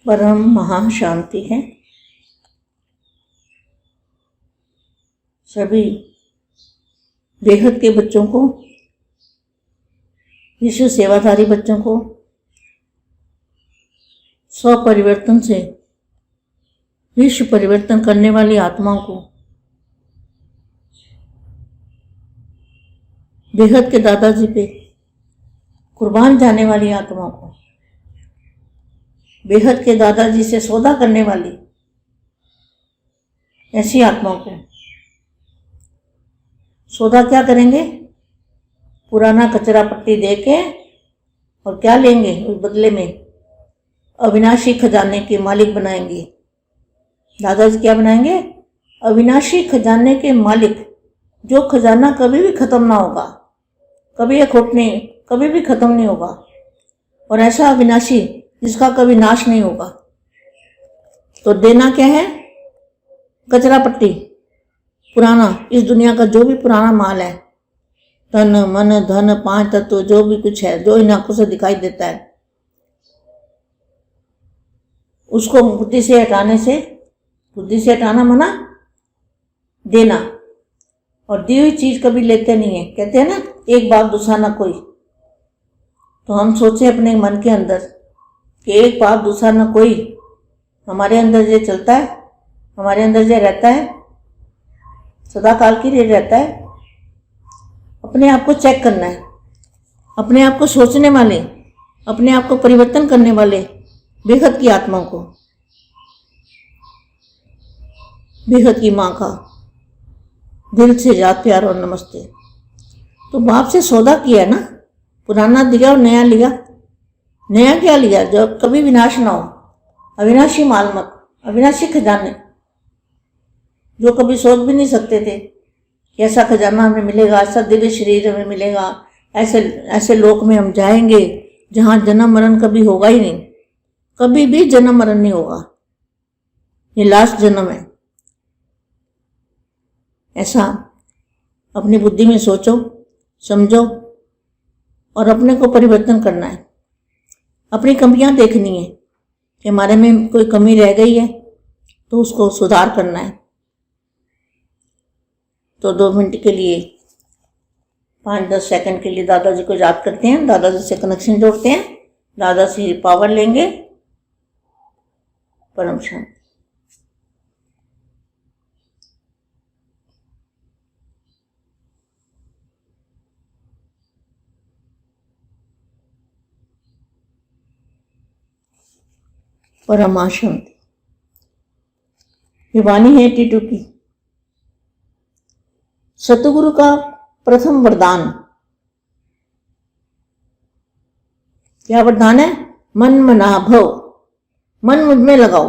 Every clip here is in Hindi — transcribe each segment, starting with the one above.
परम महान शांति है। सभी बेहद के बच्चों को, विश्व सेवाधारी बच्चों को, स्वपरिवर्तन से विश्व परिवर्तन करने वाली आत्माओं को, बेहद के दादाजी पे कुर्बान जाने वाली आत्माओं को, बेहद के दादाजी से सौदा करने वाली ऐसी आत्माओं को सौदा क्या करेंगे? पुराना कचरा पट्टी दे के, और क्या लेंगे उस बदले में? अविनाशी खजाने के मालिक बनाएंगे। दादाजी क्या बनाएंगे? अविनाशी खजाने के मालिक, जो खजाना कभी भी खत्म ना होगा, कभी कभी भी खत्म नहीं होगा, और ऐसा अविनाशी जिसका कभी नाश नहीं होगा। तो देना क्या है? कचरा पट्टी, पुराना, इस दुनिया का जो भी पुराना माल है, तन मन धन पांच तत्व, जो भी कुछ है, जो इन आंखों से दिखाई देता है, उसको बुद्धि से हटाना मना, देना। और दी हुई चीज कभी लेते नहीं है। कहते हैं ना, एक बाप दूसरा ना कोई। तो हम सोचे अपने मन के अंदर कि एक बाप दूसरा ना कोई, हमारे अंदर ये चलता है, हमारे अंदर ये रहता है, सदा काल के लिए रहता है। अपने आप को चेक करना है, अपने आप को सोचने वाले, अपने आप को परिवर्तन करने वाले बेहद की आत्माओं को, बेहद की माँ का दिल से याद प्यार और नमस्ते। तो बाप से सौदा किया ना, पुराना दिया और नया लिया। नया क्या लिया? जो कभी विनाश ना हो, अविनाशी माल मत, अविनाशी खजाने, जो कभी सोच भी नहीं सकते थे कि ऐसा खजाना हमें मिलेगा, ऐसा दिव्य शरीर हमें मिलेगा, ऐसे लोक में हम जाएंगे जहाँ जन्म मरण कभी होगा ही नहीं, कभी भी जन्म मरण नहीं होगा, ये लास्ट जन्म है। ऐसा अपनी बुद्धि में सोचो, समझो, और अपने को परिवर्तन करना है। अपनी कमियां देखनी है कि हमारे में कोई कमी रह गई है तो उसको सुधार करना है। तो 2 मिनट के लिए, 5-10 सेकंड के लिए दादाजी को याद करते हैं, दादाजी से कनेक्शन जोड़ते हैं, दादा से पावर लेंगे। परम शांति। परम शांति। ये वाणी है टीटू की। सतगुरु का प्रथम वरदान क्या वरदान है? मन मना भव। मन मुझ में लगाओ,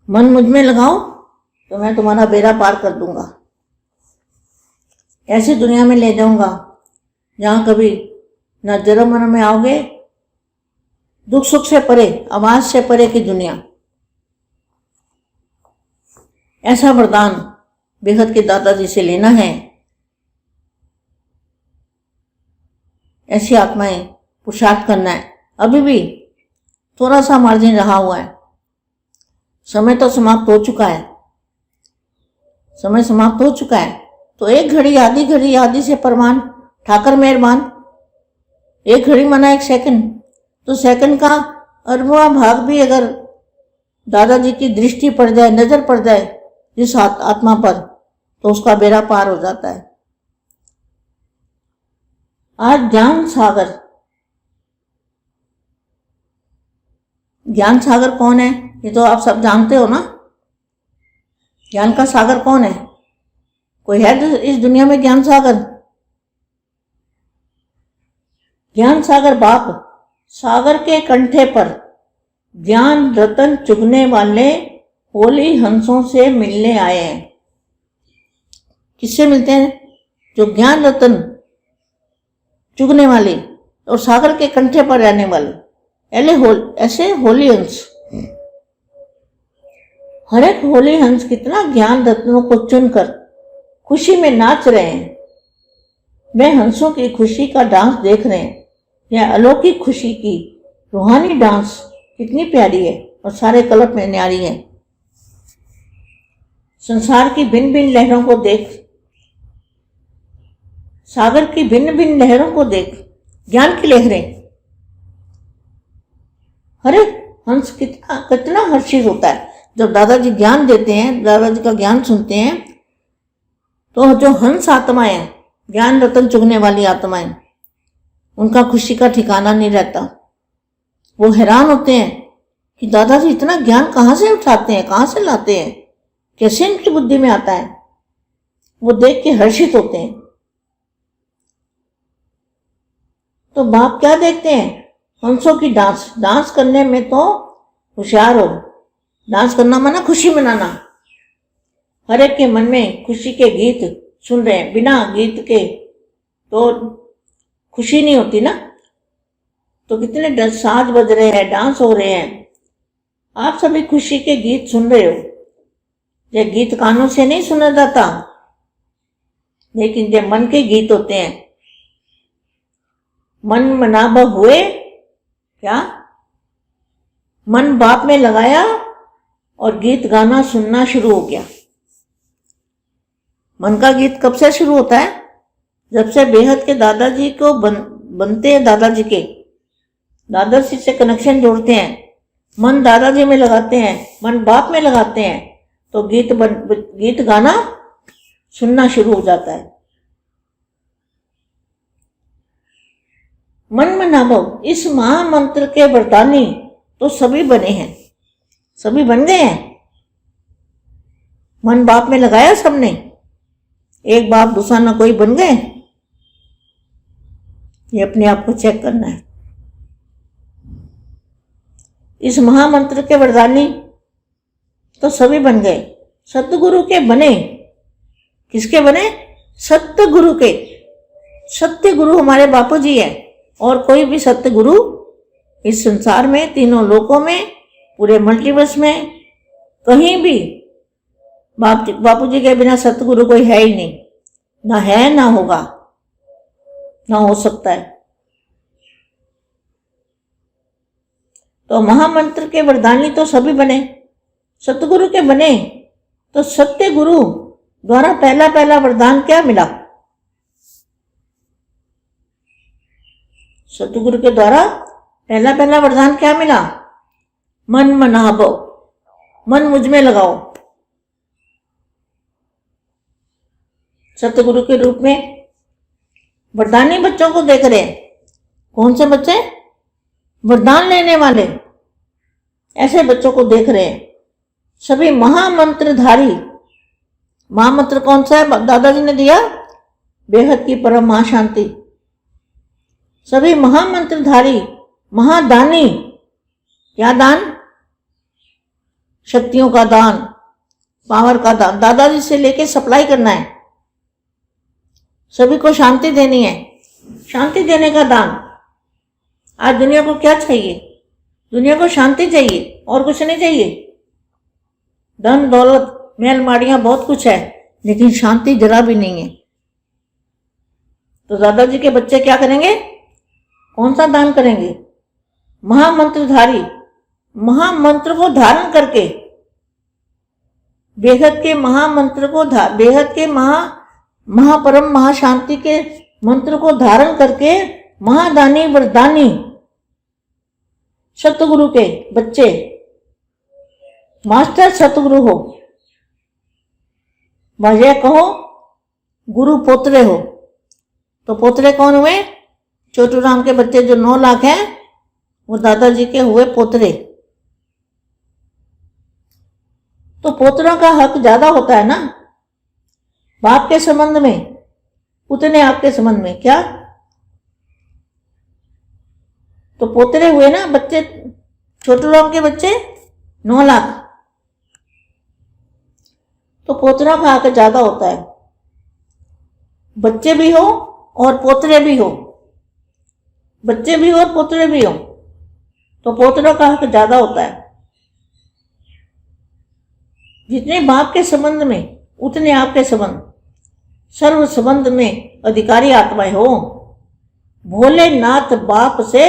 मन मुझ में लगाओ तो मैं तुम्हारा बेड़ा पार कर दूंगा। ऐसी दुनिया में ले जाऊंगा जहां कभी न जन्म मरण में आओगे, दुख सुख से परे, आवाज से परे की दुनिया। ऐसा वरदान बेहद के दादाजी से लेना है। ऐसी आत्माएं पुरुषार्थ करना है। अभी भी थोड़ा सा मार्जिन रहा हुआ है, समय तो समाप्त हो चुका है, समय समाप्त हो चुका है। तो एक घड़ी आधी से परमान, ठाकर मेहरबान। एक घड़ी माना 1 सेकंड, तो सेकंड का 1/8 भाग भी अगर दादाजी की दृष्टि पड़ जाए, नजर पड़ जाए जिस आत्मा पर, तो उसका बेड़ा पार हो जाता है। आज ज्ञान सागर, ज्ञान सागर कौन है? ये तो आप सब जानते हो ना। ज्ञान का सागर कौन है? कोई है इस दुनिया में ज्ञान सागर? ज्ञान सागर बाप सागर के कंठे पर ज्ञान रतन चुगने वाले होली हंसों से मिलने आए हैं। किससे मिलते हैं? जो ज्ञान रतन चुगने वाले और सागर के कंठे पर रहने वाले ऐसे होली हंस। हर एक होली हंस कितना ज्ञान रत्नों को चुनकर खुशी में नाच रहे हैं। वे हंसों की खुशी का डांस देख रहे हैं, या अलौकिक खुशी की रूहानी डांस कितनी प्यारी है और सारे कलर में न्यारी है। संसार की भिन्न भिन्न लहरों को देख, सागर की भिन्न भिन्न लहरों को देख, ज्ञान की लहरें। अरे हंस कितना कितना हर्षित होता है जब दादाजी ज्ञान देते हैं, दादाजी का ज्ञान सुनते हैं। तो जो हंस आत्माएं हैं, ज्ञान रतन चुगने वाली आत्माएं, उनका खुशी का ठिकाना नहीं रहता। वो हैरान होते हैं कि दादाजी इतना ज्ञान कहाँ से उठाते हैं, कहाँ से लाते हैं, कैसे इनकी बुद्धि में आता है। वो देख के हर्षित होते हैं। तो बाप क्या देखते हैं? हंसों की डांस। डांस करने में तो होशियार हो। डांस करना माना खुशी मनाना। हर एक के मन में खुशी के गीत सुन रहे हैं, बिना गीत के तो खुशी नहीं होती ना। तो कितने साज बज रहे हैं, डांस हो रहे हैं, आप सभी खुशी के गीत सुन रहे हो। ये गीत कानों से नहीं सुना जाता, लेकिन ये मन के गीत होते हैं। मन मनाब हुए, क्या मन बाप में लगाया और गीत गाना सुनना शुरू हो गया। मन का गीत कब से शुरू होता है? जब से बेहद के दादाजी को बनते हैं, दादाजी से कनेक्शन जोड़ते हैं, मन दादाजी में लगाते हैं, मन बाप में लगाते हैं, तो गीत गाना सुनना शुरू हो जाता है। मन मनाभव, इस महामंत्र के वरदानी तो सभी बने हैं, सभी बन गए हैं। मन बाप में लगाया सबने, एक बाप दूसरा ना कोई बन गए। ये अपने आप को चेक करना है। इस महामंत्र के वरदानी तो सभी बन गए, सतगुरु के बने। किसके बने? सत्य गुरु के। सत्य गुरु हमारे बापू जी है, और कोई भी सत्य गुरु इस संसार में, तीनों लोकों में, पूरे मल्टीवर्स में कहीं भी बापू जी के बिना सतगुरु कोई है ही नहीं। ना है, ना होगा, ना हो सकता है। तो महामंत्र के वरदानी तो सभी बने, सतगुरु के बने। तो सत्य गुरु द्वारा पहला वरदान क्या मिला? सतगुरु के द्वारा पहला वरदान क्या मिला? मन मनाभो, मन मुझ में लगाओ। सतगुरु के रूप में वरदानी बच्चों को देख रहे हैं। कौन से बच्चे? वरदान लेने वाले, ऐसे बच्चों को देख रहे हैं। सभी महामंत्रधारी। महामंत्र कौन सा है? दादाजी ने दिया, बेहद की परम महाशांति। सभी महामंत्रधारी, महादानी। क्या दान? शक्तियों का दान, पावर का दान। दादाजी से लेके सप्लाई करना है, सभी को शांति देनी है। शांति देने का दान। आज दुनिया को क्या चाहिए? दुनिया को शांति चाहिए, और कुछ नहीं चाहिए। धन दौलत महल माड़ियां बहुत कुछ है, लेकिन शांति जरा भी नहीं है। तो दादाजी के बच्चे क्या करेंगे? कौन सा दान करेंगे? महामंत्रधारी, महामंत्र को धारण करके, बेहद के महामंत्र को, बेहद के महापरम महाशांति के मंत्र को धारण करके, महादानी वरदानी सतगुरु के बच्चे, मास्टर सतगुरु हो, वजह कहो गुरु पोतरे हो। तो पोतरे कौन हुए? छोटू राम के बच्चे जो 9 लाख हैं, वो दादाजी के हुए पोतरे। तो पोतरों का हक ज्यादा होता है ना बाप के संबंध में, उतने आपके संबंध में। क्या? तो पोतरे हुए ना बच्चे, छोटू राम के बच्चे 9 लाख। तो पोतरों का हक ज्यादा होता है। बच्चे भी हो और पोतरे भी हो, बच्चे भी हो और पोतरे भी हो, तो पोतरों का हक ज्यादा होता है। जितने बाप के संबंध में, उतने आपके संबंध। सर्व संबंध में अधिकारी आत्माएं हो। भोलेनाथ बाप से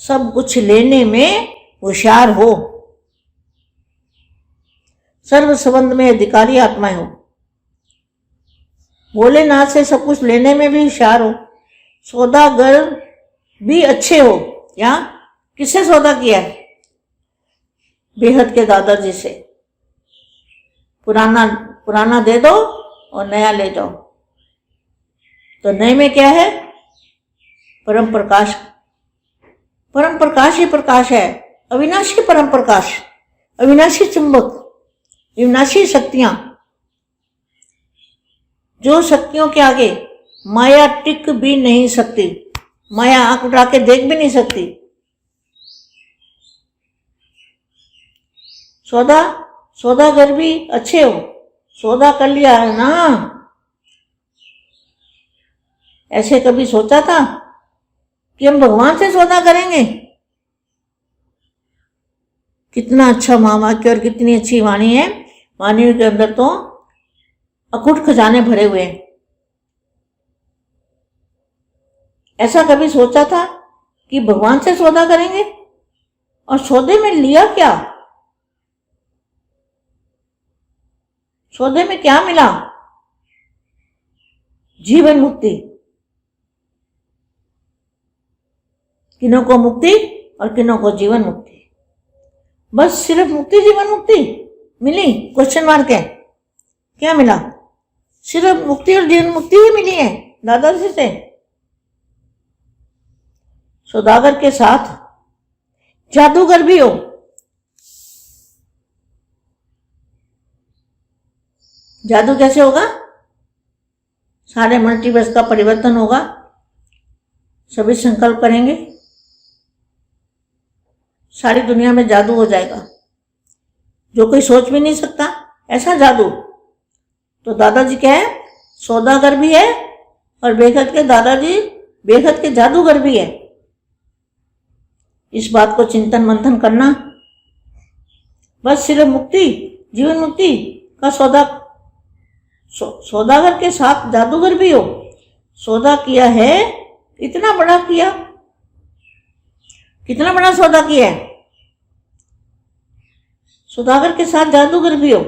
सब कुछ लेने में होशियार हो, सर्व संबंध में अधिकारी आत्माएं हो, भोलेनाथ से सब कुछ लेने में भी होशियार हो, सौदागर भी अच्छे हो। या किससे सौदा किया है? बेहद के दादाजी से। पुराना पुराना दे दो और नया ले जाओ। तो नए में क्या है? परम प्रकाश। परम प्रकाश ही प्रकाश है, अविनाशी परम प्रकाश, अविनाशी चुंबक, अविनाशी शक्तियां, जो शक्तियों के आगे माया टिक भी नहीं सकती, माया आंख उठा के देख भी नहीं सकती। सौदागर भी अच्छे हो, सौदा कर लिया है ना। ऐसे कभी सोचा था कि हम भगवान से सौदा करेंगे? कितना अच्छा महावाक्य और कितनी अच्छी वाणी है। वाणी के अंदर तो अकूट खजाने भरे हुए हैं। ऐसा कभी सोचा था कि भगवान से सौदा करेंगे? और सौदे में लिया क्या? सौदे में क्या मिला? जीवन मुक्ति। किन्हों को मुक्ति और किन्हों को जीवन मुक्ति। बस सिर्फ मुक्ति, जीवन मुक्ति मिली? क्वेश्चन मार्क है। क्या मिला? सिर्फ मुक्ति और जीवन मुक्ति ही मिली है दादाजी से। सौदागर के साथ जादूगर भी हो। जादू कैसे होगा? सारे मल्टीवर्स का परिवर्तन होगा, सभी संकल्प करेंगे, सारी दुनिया में जादू हो जाएगा, जो कोई सोच भी नहीं सकता ऐसा जादू। तो दादाजी क्या है? सौदागर भी है और बेखत के दादाजी बेखत के जादूगर भी है। इस बात को चिंतन मंथन करना। बस सिर्फ मुक्ति, जीवन मुक्ति का सौदागर के साथ जादूगर भी हो। सौदा किया है, इतना बड़ा किया, कितना बड़ा सौदा किया है। सौदागर के साथ जादूगर भी हो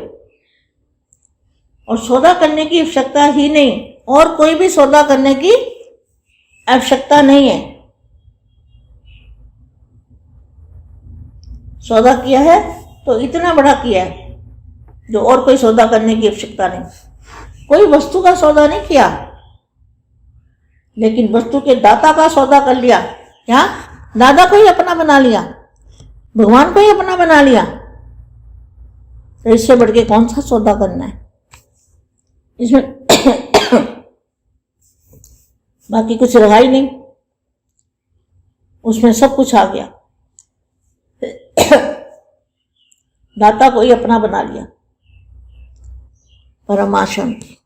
और सौदा करने की आवश्यकता ही नहीं, और कोई भी सौदा करने की आवश्यकता नहीं है। सौदा किया है तो इतना बड़ा किया है जो और कोई सौदा करने की आवश्यकता नहीं। कोई वस्तु का सौदा नहीं किया, लेकिन वस्तु के दाता का सौदा कर लिया। क्या? दादा को ही अपना बना लिया, भगवान को ही अपना बना लिया। तो इससे बढ़ के कौन सा सौदा करना है? इसमें बाकी कुछ रहा ही नहीं, उसमें सब कुछ आ गया। दाता को ही अपना बना लिया। परमाशांति।